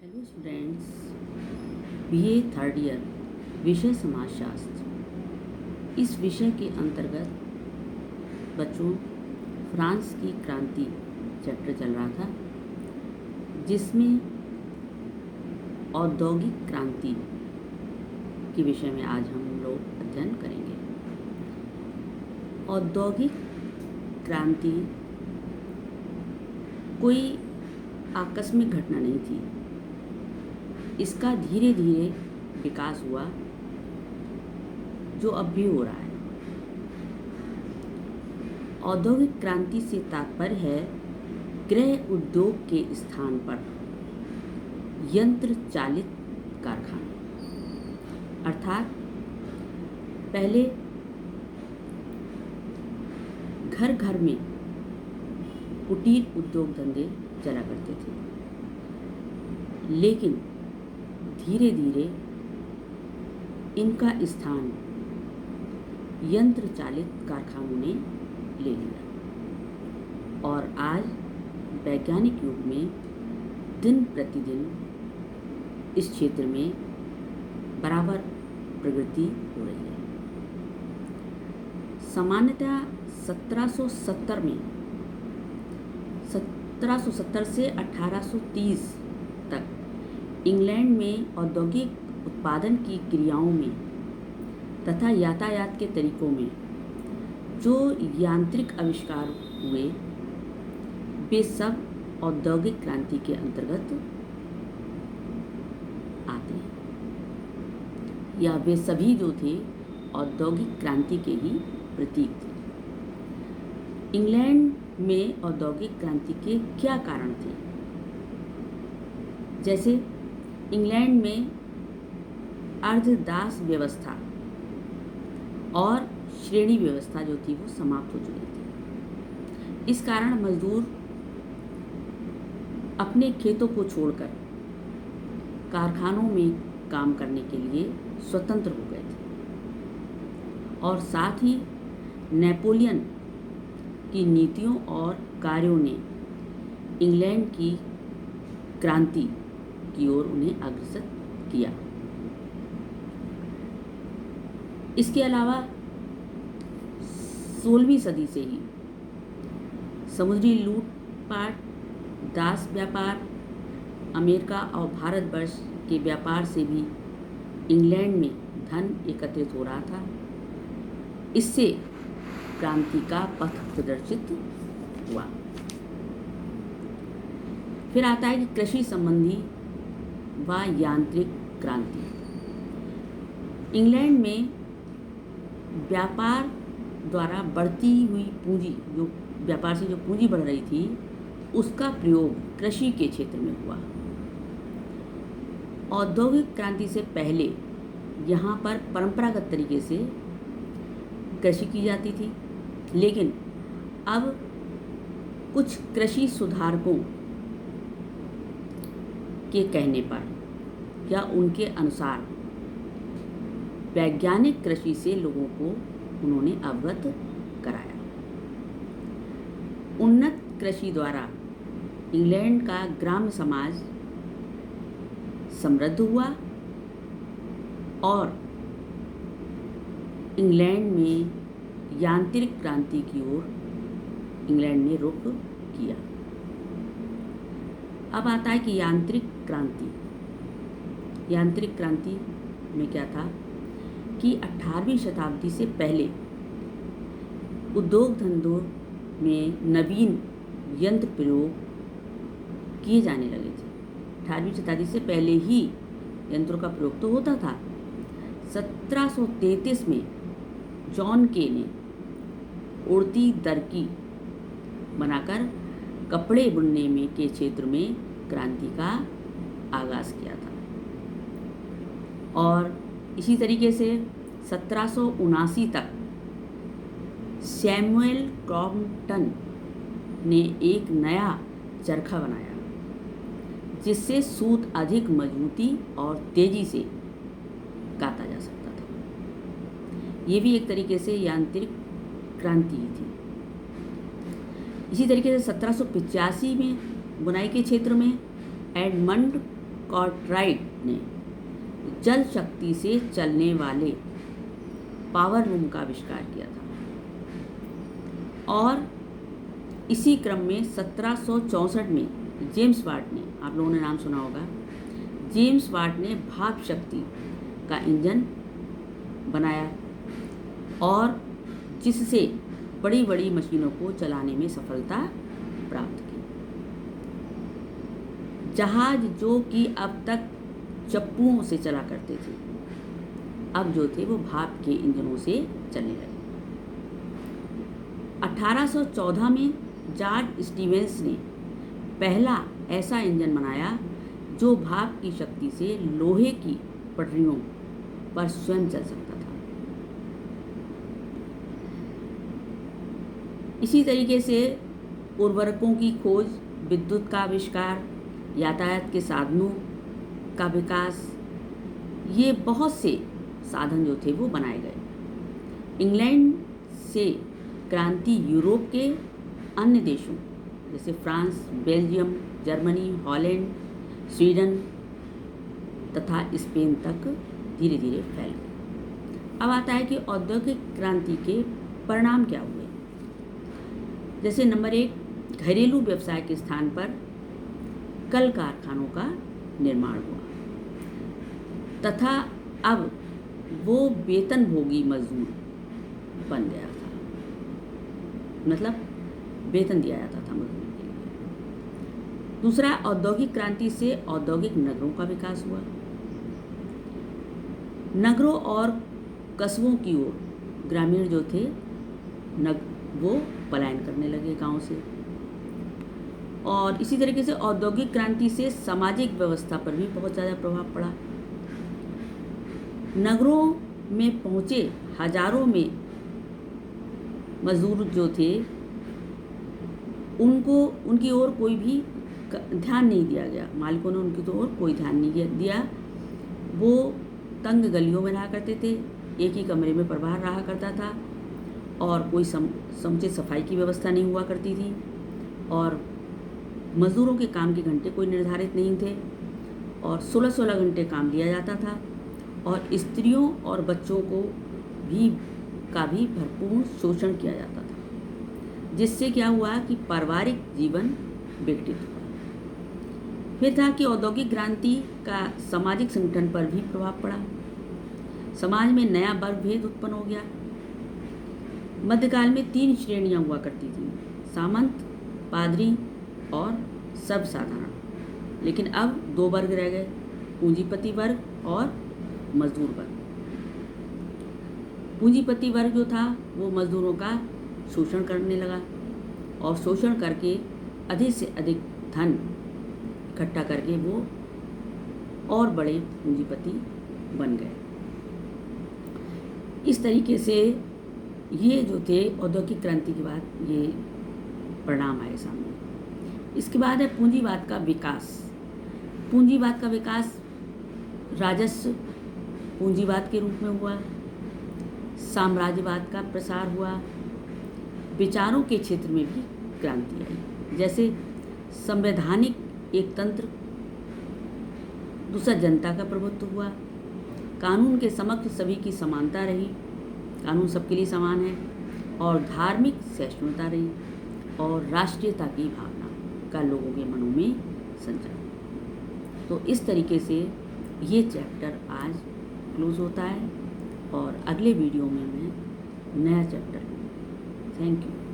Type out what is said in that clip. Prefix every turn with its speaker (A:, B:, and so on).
A: Hello students, BA third year, विषय समाजशास्त्र। इस विषय के अंतर्गत बच्चों फ्रांस की क्रांति चैप्टर चल रहा था, जिसमें औद्योगिक क्रांति के विषय में आज हम लोग अध्ययन करेंगे। औद्योगिक क्रांति कोई आकस्मिक घटना नहीं थी। इसका धीरे धीरे विकास हुआ, जो अब भी हो रहा है। औद्योगिक क्रांति से तात्पर्य है गृह उद्योग के स्थान पर यंत्र चालित कारखाने, अर्थात पहले घर घर में कुटीर उद्योग धंधे चला करते थे, लेकिन धीरे धीरे इनका स्थान यंत्र चालित कारखानों ने ले लिया और आज वैज्ञानिक युग में दिन प्रतिदिन इस क्षेत्र में बराबर प्रगति हो रही है। सामान्यतः 1770 से 1830 तक इंग्लैंड में औद्योगिक उत्पादन की क्रियाओं में तथा यातायात के तरीकों में जो यांत्रिक आविष्कार हुए, वे सब औद्योगिक क्रांति के अंतर्गत आते हैं, या वे सभी जो थे औद्योगिक क्रांति के ही प्रतीक थे। इंग्लैंड में औद्योगिक क्रांति के क्या कारण थे? जैसे इंग्लैंड में अर्धदास व्यवस्था और श्रेणी व्यवस्था जो थी वो समाप्त हो चुकी थी। इस कारण मजदूर अपने खेतों को छोड़कर कारखानों में काम करने के लिए स्वतंत्र हो गए थे, और साथ ही नेपोलियन की नीतियों और कार्यों ने इंग्लैंड की क्रांति की ओर उन्हें अग्रसर किया। इसके अलावा 16वीं सदी से ही समुद्री लूटपाट, दास व्यापार, अमेरिका और भारतवर्ष के व्यापार से भी इंग्लैंड में धन एकत्रित हो रहा था। इससे क्रांति का पथ प्रदर्शित हुआ। फिर आता है कि कृषि संबंधी व यांत्रिक क्रांति। इंग्लैंड में व्यापार द्वारा बढ़ती हुई पूंजी, जो व्यापार से जो पूंजी बढ़ रही थी, उसका प्रयोग कृषि के क्षेत्र में हुआ। औद्योगिक क्रांति से पहले यहाँ पर परंपरागत तरीके से कृषि की जाती थी, लेकिन अब कुछ कृषि सुधारकों के कहने पर या उनके अनुसार वैज्ञानिक कृषि से लोगों को उन्होंने अवगत कराया। उन्नत कृषि द्वारा इंग्लैंड का ग्राम्य समाज समृद्ध हुआ और इंग्लैंड में यांत्रिक क्रांति की ओर इंग्लैंड ने रुख किया। अब आता है कि यांत्रिक क्रांति। यांत्रिक क्रांति में क्या था कि 18वीं शताब्दी से पहले उद्योग धंधों में नवीन यंत्र प्रयोग किए जाने लगे थे। 18वीं शताब्दी से पहले ही यंत्रों का प्रयोग तो होता था। 1733 में जॉन के ने उड़ती दरकी बनाकर कपड़े बुनने में के क्षेत्र में क्रांति का आगाज किया था, और इसी तरीके से 1779 तक सैमुअल क्रॉम्पटन ने एक नया चरखा बनाया, जिससे सूत अधिक मजबूती और तेजी से काता जा सकता था। ये भी एक तरीके से यांत्रिक क्रांति ही थी। इसी तरीके से 1785 में बुनाई के क्षेत्र में एडमंड कार्टराइट ने जल शक्ति से चलने वाले पावर लूम का आविष्कार किया था। और इसी क्रम में 1764 में जेम्स वाट ने, आप लोगों ने नाम सुना होगा, जेम्स वाट ने भाप शक्ति का इंजन बनाया और जिससे बड़ी बड़ी मशीनों को चलाने में सफलता प्राप्त की। जहाज जो कि अब तक चप्पुओं से चला करते थे, अब जो थे वो भाप के इंजनों से चलने लगे। 1814 में जॉर्ज स्टीवेंस ने पहला ऐसा इंजन बनाया जो भाप की शक्ति से लोहे की पटरियों पर स्वयं चल सकता था। इसी तरीके से उर्वरकों की खोज, विद्युत का आविष्कार, यातायात के साधनों का विकास, ये बहुत से साधन जो थे वो बनाए गए। इंग्लैंड से क्रांति यूरोप के अन्य देशों जैसे France, Belgium, Germany, Holland, Sweden तथा स्पेन तक धीरे धीरे फैल गई। अब आता है कि औद्योगिक क्रांति के परिणाम क्या हुए। जैसे नंबर 1, घरेलू व्यवसाय के स्थान पर कल कारखानों का निर्माण हुआ तथा अब वो वेतनभोगी मजदूर बन गया था, मतलब वेतन दिया जाता था मजदूर के लिए। दूसरा, औद्योगिक क्रांति से औद्योगिक नगरों का विकास हुआ। नगरों और कस्बों की ओर ग्रामीण जो थे वो पलायन करने लगे गांव से। और इसी तरीके से औद्योगिक क्रांति से सामाजिक व्यवस्था पर भी बहुत ज़्यादा प्रभाव पड़ा। नगरों में पहुँचे हजारों में मजदूर जो थे उनकी ओर कोई भी ध्यान नहीं दिया गया, मालिकों ने उनकी ओर कोई ध्यान नहीं दिया। वो तंग गलियों में रहा करते थे, एक ही कमरे में परिवार रहा करता था और कोई समुचित सफाई की व्यवस्था नहीं हुआ करती थी और मजदूरों के काम के घंटे कोई निर्धारित नहीं थे और 16-16 घंटे काम दिया जाता था और स्त्रियों और बच्चों को भी भरपूर शोषण किया जाता था, जिससे क्या हुआ कि पारिवारिक जीवन विघटित हुआ। फिर था कि औद्योगिक क्रांति का सामाजिक संगठन पर भी प्रभाव पड़ा। समाज में नया वर्ग भेद उत्पन्न हो गया। मध्यकाल में 3 श्रेणियां हुआ करती थीं, सामंत, पादरी और सर्वसाधारण। लेकिन अब 2 वर्ग रह गए, पूंजीपति वर्ग और मजदूर वर्ग। पूंजीपति वर्ग जो था वो मजदूरों का शोषण करने लगा और शोषण करके अधिक से अधिक धन इकट्ठा करके वो और बड़े पूंजीपति बन गए। इस तरीके से ये जो थे औद्योगिक क्रांति के बाद ये परिणाम आए सामने। इसके बाद है पूंजीवाद का विकास। पूंजीवाद का विकास राजस्व पूंजीवाद के रूप में हुआ, साम्राज्यवाद का प्रसार हुआ, विचारों के क्षेत्र में भी क्रांति आई, जैसे संवैधानिक एक तंत्र, दूसरा जनता का प्रभुत्व हुआ, कानून के समक्ष सभी की समानता रही, कानून सबके लिए समान है, और धार्मिक सहिष्णुता रही और राष्ट्रीयता की भावना का लोगों के मनों में संचार। तो इस तरीके से ये चैप्टर आज क्लोज होता है और अगले वीडियो में मैं नया चैप्टर लूँगी। Thank you.